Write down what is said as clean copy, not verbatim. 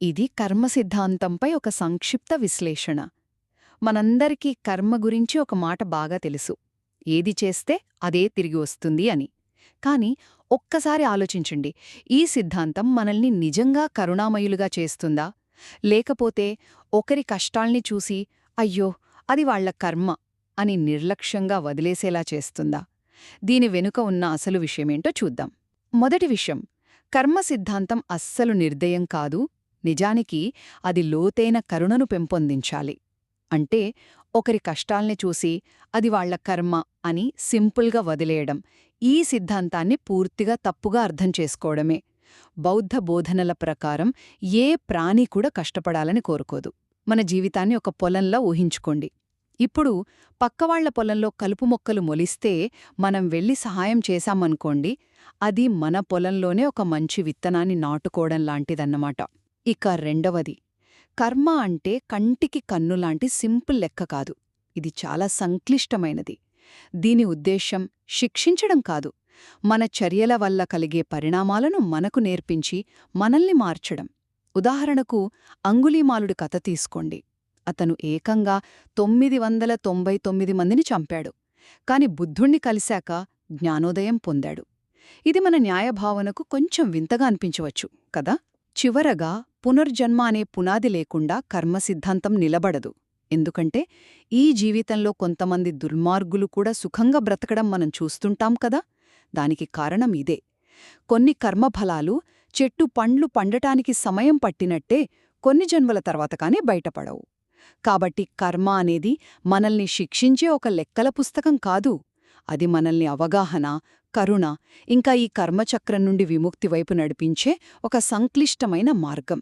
ఇది కర్మ సిద్ధాంతంపై ఒక సంక్షిప్త విశ్లేషణ. మనందరికీ కర్మ గురించి ఒక మాట బాగా తెలుసు. ఏది చేస్తే అదే తిరిగి వస్తుంది అని. కాని ఒక్కసారి ఆలోచించండి, ఈ సిద్ధాంతం మనల్ని నిజంగా కరుణామయులుగా చేస్తుందా? లేకపోతే ఒకరి కష్టాల్ని చూసి అయ్యో అది వాళ్ల కర్మ అని నిర్లక్ష్యంగా వదిలేసేలా చేస్తుందా? దీని వెనుక ఉన్న అసలు విషయమేంటో చూద్దాం. మొదటి విషయం, కర్మ సిద్ధాంతం అస్సలు నిర్దయం కాదు. నిజానికి అది లోతైన కరుణను పెంపొందించాలి. అంటే ఒకరి కష్టాల్ని చూసి అది వాళ్ల కర్మ అని సింపుల్గా వదిలేయడం, ఈ సిద్ధాంతాన్ని పూర్తిగా తప్పుగా అర్థం చేసుకోవడమే. బౌద్ధ బోధనల ప్రకారం ఏ ప్రాణి కూడా కష్టపడాలని కోరుకోదు. మన జీవితాన్ని ఒక పొలంలా ఊహించుకోండి. ఇప్పుడు పక్కవాళ్ల పొలంలో కలుపు మొక్కలు మొలిస్తే మనం వెళ్లి సహాయం చేశామనుకోండి, అది మన పొలంలోనే ఒక మంచి విత్తనాన్ని నాటుకోవడం లాంటిదన్నమాట. ఇక రెండవది, కర్మ అంటే కంటికి కన్నులాంటి సింపుల్ లెక్క కాదు. ఇది చాలా సంక్లిష్టమైనది. దీని ఉద్దేశం శిక్షించడం కాదు, మన చర్యల వల్ల కలిగే పరిణామాలను మనకు నేర్పించి మనల్ని మార్చడం. ఉదాహరణకు అంగుళీమాలుడి కథ తీసుకోండి. అతను ఏకంగా 999 మందిని చంపాడు. కాని బుద్ధుణ్ణి కలిశాక జ్ఞానోదయం పొందాడు. ఇది మన న్యాయభావనకు కొంచెం వింతగా అనిపించవచ్చు కదా. చివరగా పునర్జన్మ అనే పునాది లేకుండా కర్మ సిద్ధాంతం నిలబడదు. ఎందుకంటే ఈ జీవితంలో కొంతమంది దుర్మార్గులు కూడా సుఖంగా బ్రతకడం మనం చూస్తుంటాం కదా. దానికి కారణం ఇదే. కొన్ని కర్మఫలాలు చెట్టు పండ్లు పండటానికి సమయం పట్టినట్టే కొన్ని జన్మల తర్వాత కానీ బయటపడవు. కాబట్టి కర్మ అనేది మనల్ని శిక్షించే ఒక లెక్కల పుస్తకం కాదు. అది మనల్ని అవగాహన, కరుణ, ఇంకా ఈ కర్మచక్రం నుండి విముక్తి వైపు నడిపించే ఒక సంక్లిష్టమైన మార్గం.